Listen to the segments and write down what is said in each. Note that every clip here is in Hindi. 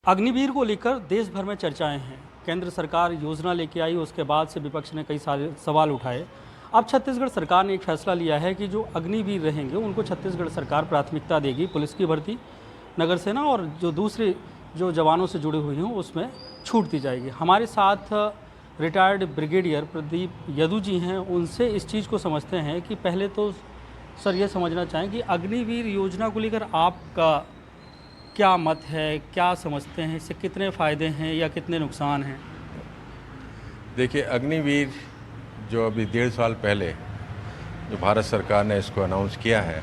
अग्निवीर को लेकर देश भर में चर्चाएं हैं। केंद्र सरकार योजना लेके आई, उसके बाद से विपक्ष ने कई सारे सवाल उठाए। अब छत्तीसगढ़ सरकार ने एक फैसला लिया है कि जो अग्निवीर रहेंगे उनको छत्तीसगढ़ सरकार प्राथमिकता देगी। पुलिस की भर्ती, नगर सेना और जो दूसरे जो जवानों से जुड़े हुए हों उसमें छूट दी जाएगी। हमारे साथ रिटायर्ड ब्रिगेडियर प्रदीप यदु जी हैं, उनसे इस चीज़ को समझते हैं कि पहले तो सर ये समझना चाहें कि अग्निवीर योजना को लेकर आपका क्या मत है, क्या समझते हैं, इससे कितने फ़ायदे हैं या कितने नुकसान हैं? देखिए, अग्निवीर जो अभी 1.5 साल पहले जो भारत सरकार ने इसको अनाउंस किया है,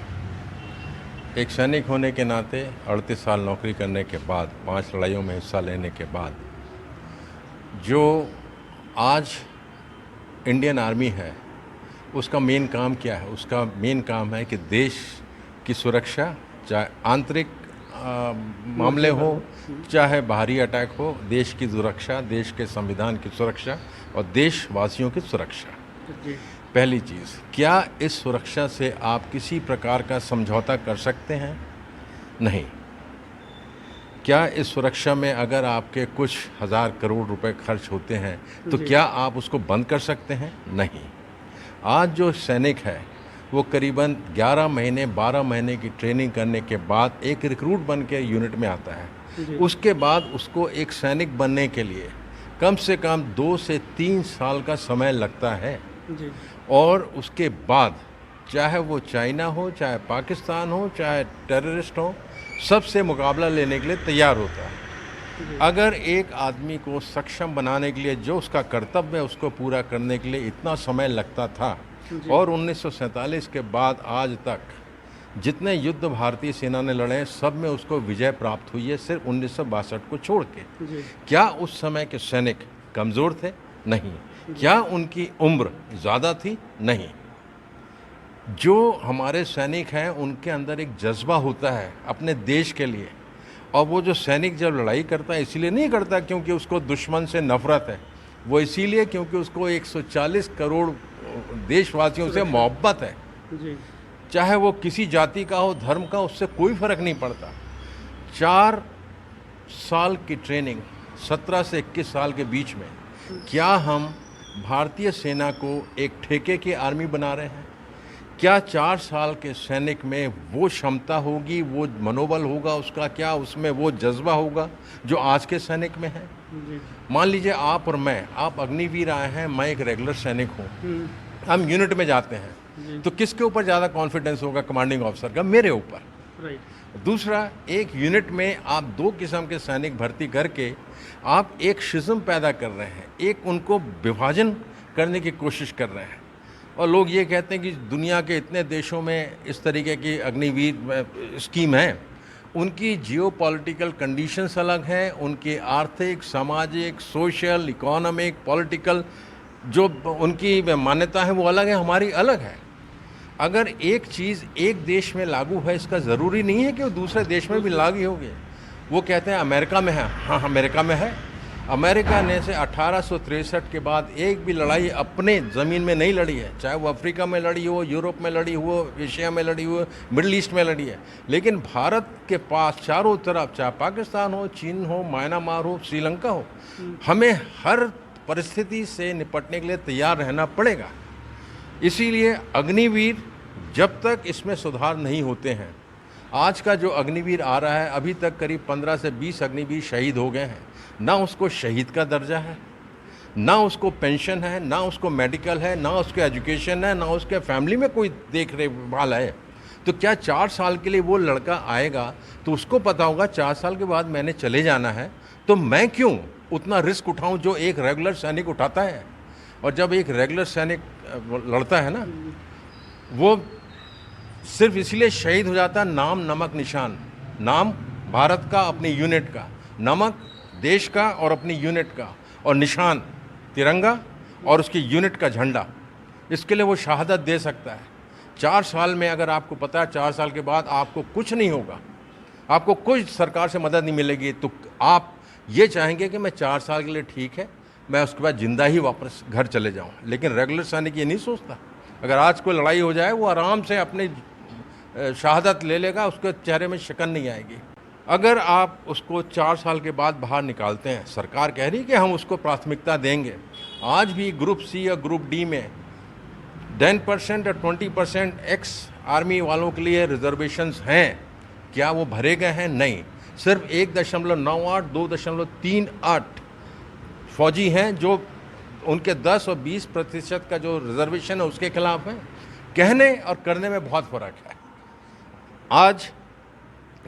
एक सैनिक होने के नाते 38 साल नौकरी करने के बाद, 5 लड़ाइयों में हिस्सा लेने के बाद, जो आज इंडियन आर्मी है उसका मेन काम क्या है? उसका मेन काम है कि देश की सुरक्षा, चाहे आंतरिक मामले हो चाहे बाहरी अटैक हो, देश की सुरक्षा, देश के संविधान की सुरक्षा और देशवासियों की सुरक्षा। पहली चीज़, क्या इस सुरक्षा से आप किसी प्रकार का समझौता कर सकते हैं? नहीं। क्या इस सुरक्षा में अगर आपके कुछ हज़ार करोड़ रुपए खर्च होते हैं तो क्या आप उसको बंद कर सकते हैं? नहीं। आज जो सैनिक है वो करीबन 11 महीने 12 महीने की ट्रेनिंग करने के बाद एक रिक्रूट बन के यूनिट में आता है। उसके बाद उसको एक सैनिक बनने के लिए कम से कम 2 से 3 साल का समय लगता है। और उसके बाद चाहे वो चाइना हो, चाहे पाकिस्तान हो, चाहे टेररिस्ट हो, सबसे मुकाबला लेने के लिए तैयार होता है। अगर एक आदमी को सक्षम बनाने के लिए जो उसका कर्तव्य है उसको पूरा करने के लिए इतना समय लगता था, और 1947 के बाद आज तक जितने युद्ध भारतीय सेना ने लड़े सब में उसको विजय प्राप्त हुई है, सिर्फ 1962 को छोड़ के। क्या उस समय के सैनिक कमज़ोर थे? नहीं। क्या उनकी उम्र ज़्यादा थी? नहीं। जो हमारे सैनिक हैं उनके अंदर एक जज्बा होता है अपने देश के लिए, और वो जो सैनिक जब लड़ाई करता है इसीलिए नहीं करता क्योंकि उसको दुश्मन से नफरत है, वो इसीलिए क्योंकि उसको 140 करोड़ देशवासियों से मोहब्बत है। चाहे वो किसी जाति का हो, धर्म का, उससे कोई फर्क नहीं पड़ता। 4 साल की ट्रेनिंग 17 से 21 साल के बीच में क्या हम भारतीय सेना को एक ठेके की आर्मी बना रहे हैं? क्या 4 साल के सैनिक में वो क्षमता होगी, वो मनोबल होगा उसका, क्या उसमें वो जज्बा होगा जो आज के सैनिक में है? मान लीजिए आप और मैं, आप अग्निवीर आए हैं, मैं एक रेगुलर सैनिक हूँ, हम यूनिट में जाते हैं तो किसके ऊपर ज़्यादा कॉन्फिडेंस होगा? कमांडिंग ऑफिसर का, मेरे ऊपर। दूसरा, एक यूनिट में आप 2 किस्म के सैनिक भर्ती करके आप एक शिज़म पैदा कर रहे हैं, एक उनको विभाजन करने की कोशिश कर रहे हैं। और लोग ये कहते हैं कि दुनिया के इतने देशों में इस तरीके की अग्निवीर स्कीम है, उनकी जियोपॉलिटिकल कंडीशंस अलग हैं, उनकी आर्थिक, सामाजिक, सोशल, इकोनॉमिक, पॉलिटिकल जो उनकी मान्यता है वो अलग है, हमारी अलग है। अगर एक चीज़ एक देश में लागू है इसका ज़रूरी नहीं है कि वो दूसरे देश में भी लागू होगी। वो कहते हैं अमेरिका में है, हाँ अमेरिका में है। अमेरिका ने से 1863 के बाद एक भी लड़ाई अपने ज़मीन में नहीं लड़ी है, चाहे वो अफ्रीका में लड़ी हो, यूरोप में लड़ी हो, एशिया में लड़ी हो, मिडिल ईस्ट में लड़ी है। लेकिन भारत के पास चारों तरफ, चाहे पाकिस्तान हो, चीन हो, म्यांमार हो, श्रीलंका हो, हमें हर परिस्थिति से निपटने के लिए तैयार रहना पड़ेगा। इसीलिए अग्निवीर जब तक इसमें सुधार नहीं होते हैं, आज का जो अग्निवीर आ रहा है, अभी तक करीब 15 से 20 अग्निवीर शहीद हो गए हैं। ना उसको शहीद का दर्जा है, ना उसको पेंशन है, ना उसको मेडिकल है, ना उसको एजुकेशन है, ना उसके फैमिली में कोई देख रेखभाल है। तो क्या 4 साल के लिए वो लड़का आएगा तो उसको पता होगा 4 साल के बाद मैंने चले जाना है, तो मैं क्यों उतना रिस्क उठाऊं जो एक रेगुलर सैनिक उठाता है? और जब एक रेगुलर सैनिक लड़ता है ना, वो सिर्फ इसलिए शहीद हो जाता है, नाम नमक निशान, नाम भारत का, अपनी यूनिट का, नमक देश का और अपनी यूनिट का, और निशान तिरंगा और उसकी यूनिट का झंडा, इसके लिए वो शहादत दे सकता है। 4 साल में अगर आपको पता है 4 साल के बाद आपको कुछ नहीं होगा, आपको कोई सरकार से मदद नहीं मिलेगी, तो आप ये चाहेंगे कि मैं 4 साल के लिए ठीक है, मैं उसके बाद ज़िंदा ही वापस घर चले जाऊँ। लेकिन रेगुलर सैनिक ये नहीं सोचता। अगर आज कोई लड़ाई हो जाए वो आराम से अपनी शहादत ले लेगा, उसके चेहरे में शिकन नहीं आएगी। अगर आप उसको 4 साल के बाद बाहर निकालते हैं, सरकार कह रही है कि हम उसको प्राथमिकता देंगे, आज भी ग्रुप सी या ग्रुप डी में 10% और 20% एक्स आर्मी वालों के लिए रिजर्वेशंस हैं। क्या वो भरे गए हैं? नहीं। सिर्फ 1.98 2.38 फौजी हैं जो उनके 10 और 20% का जो रिजर्वेशन है उसके खिलाफ है। कहने और करने में बहुत फ़र्क है। आज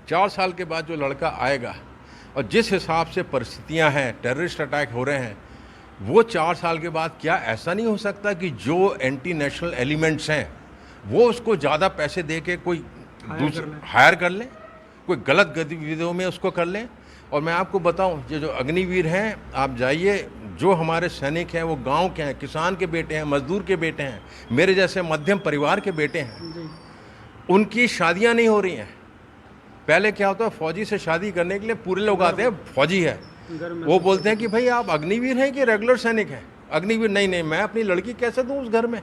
4 साल के बाद जो लड़का आएगा और जिस हिसाब से परिस्थितियां हैं, टेररिस्ट अटैक हो रहे हैं, वो 4 साल के बाद क्या ऐसा नहीं हो सकता कि जो एंटी नेशनल एलिमेंट्स हैं वो उसको ज़्यादा पैसे दे के कोई हायर कर लें, कोई गलत गतिविधियों में उसको कर लें। और मैं आपको बताऊं, ये जो अग्निवीर हैं, आप जाइए, जो हमारे सैनिक हैं वो गांव के हैं, किसान के बेटे हैं, मजदूर के बेटे हैं, मेरे जैसे मध्यम परिवार के बेटे हैं। उनकी शादियां नहीं हो रही हैं। पहले क्या होता है, फौजी से शादी करने के लिए पूरे लोग आते हैं, फौजी है, वो बोलते हैं कि भाई आप अग्निवीर हैं कि रेगुलर सैनिक हैं? अग्निवीर, नहीं, मैं अपनी लड़की कैसे दूं उस घर में?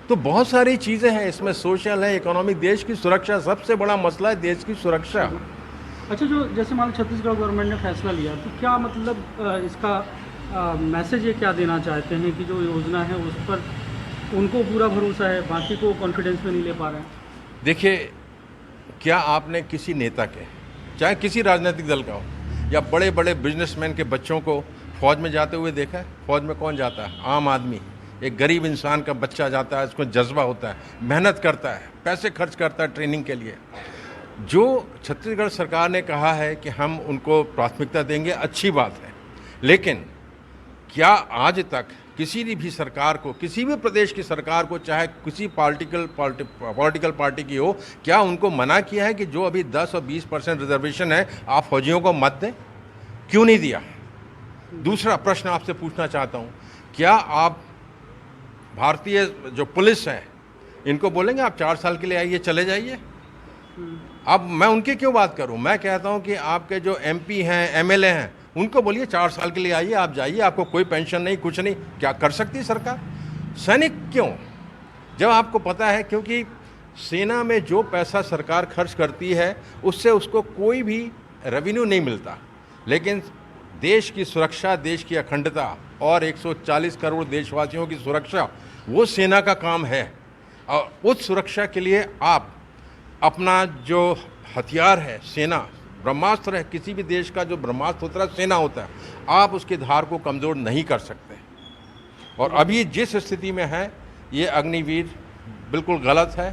तो बहुत सारी चीज़ें हैं इसमें, सोशल है, इकोनॉमिक, देश की सुरक्षा सबसे बड़ा मसला है, देश की सुरक्षा। अच्छा, जो जैसे मान लो छत्तीसगढ़ गवर्नमेंट ने फैसला लिया, तो क्या मतलब इसका मैसेज ये क्या देना चाहते हैं कि जो योजना है उस पर उनको पूरा भरोसा है, बाकी को कॉन्फिडेंस में नहीं ले पा रहे हैं? देखिए, क्या आपने किसी नेता के, चाहे किसी राजनीतिक दल का हो, या बड़े बड़े बिजनेसमैन के बच्चों को फौज में जाते हुए देखा है? फौज में कौन जाता है? आम आदमी, एक गरीब इंसान का बच्चा जाता है, उसको जज्बा होता है, मेहनत करता है, पैसे खर्च करता है ट्रेनिंग के लिए। जो छत्तीसगढ़ सरकार ने कहा है कि हम उनको प्राथमिकता देंगे, अच्छी बात है, लेकिन क्या आज तक किसी भी सरकार को, किसी भी प्रदेश की सरकार को, चाहे किसी पॉलिटिकल पार्टी की हो, क्या उनको मना किया है कि जो अभी 10 और 20% रिजर्वेशन है आप फौजियों को मत दें? क्यों नहीं दिया? दूसरा प्रश्न आपसे पूछना चाहता हूँ, क्या आप भारतीय जो पुलिस है इनको बोलेंगे आप 4 साल के लिए आइए, चले जाइए? अब मैं उनकी क्यों बात करूं? मैं कहता हूं कि आपके जो एमपी हैं, एमएलए हैं, उनको बोलिए 4 साल के लिए आइए, आप जाइए, आपको कोई पेंशन नहीं, कुछ नहीं। क्या कर सकती सरकार? सैनिक क्यों? जब आपको पता है, क्योंकि सेना में जो पैसा सरकार खर्च करती है उससे उसको कोई भी रेवेन्यू नहीं मिलता, लेकिन देश की सुरक्षा, देश की अखंडता और 140 करोड़ देशवासियों की सुरक्षा, वो सेना का काम है। और उस सुरक्षा के लिए आप अपना जो हथियार है, सेना, ब्रह्मास्त्र है, किसी भी देश का जो ब्रह्मास्त्र होता है सेना होता है, आप उसकी धार को कमज़ोर नहीं कर सकते। और अभी जिस स्थिति में है ये अग्निवीर बिल्कुल गलत है।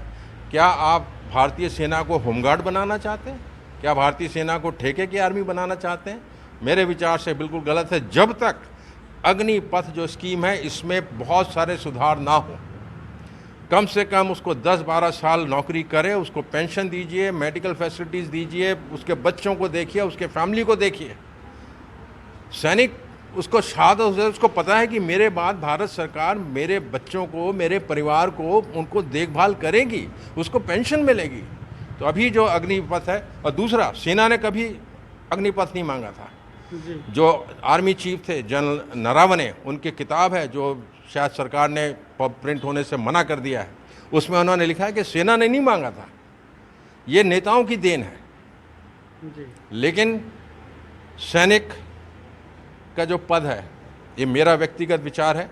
क्या आप भारतीय सेना को होमगार्ड बनाना चाहते हैं? क्या भारतीय सेना को ठेके की आर्मी बनाना चाहते हैं? मेरे विचार से बिल्कुल गलत है। जब तक अग्निपथ जो स्कीम है इसमें बहुत सारे सुधार ना हो, कम से कम उसको 10-12 साल नौकरी करे, उसको पेंशन दीजिए, मेडिकल फैसिलिटीज़ दीजिए, उसके बच्चों को देखिए, उसके फैमिली को देखिए। सैनिक उसको शहादत, उसको पता है कि मेरे बाद भारत सरकार मेरे बच्चों को, मेरे परिवार को, उनको देखभाल करेगी, उसको पेंशन मिलेगी। तो अभी जो अग्निपथ है, और दूसरा, सेना ने कभी अग्निपथ नहीं मांगा था। जो आर्मी चीफ थे जनरल नरावने, उनकी किताब है जो शायद सरकार ने प्रिंट होने से मना कर दिया है, उसमें उन्होंने लिखा है कि सेना ने नहीं मांगा था, ये नेताओं की देन है जी। लेकिन सैनिक का जो पद है, ये मेरा व्यक्तिगत विचार है,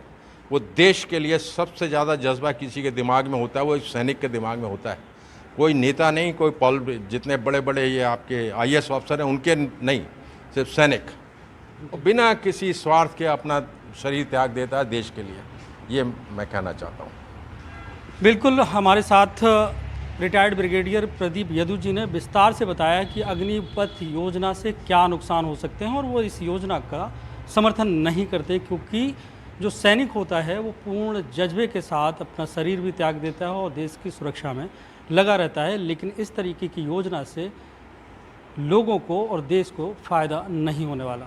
वो देश के लिए सबसे ज़्यादा जज्बा किसी के दिमाग में होता है, वो सैनिक के दिमाग में होता है। कोई नेता नहीं, कोई जितने बड़े बड़े ये आपके IAS ऑफिसर हैं उनके नहीं, सिर्फ सैनिक बिना किसी स्वार्थ के अपना शरीर त्याग देता है देश के लिए, ये मैं कहना चाहता हूँ। बिल्कुल, हमारे साथ रिटायर्ड ब्रिगेडियर प्रदीप यदु जी ने विस्तार से बताया कि अग्निपथ योजना से क्या नुकसान हो सकते हैं, और वो इस योजना का समर्थन नहीं करते, क्योंकि जो सैनिक होता है वो पूर्ण जज्बे के साथ अपना शरीर भी त्याग देता है और देश की सुरक्षा में लगा रहता है। लेकिन इस तरीके की योजना से लोगों को और देश को फ़ायदा नहीं होने वाला।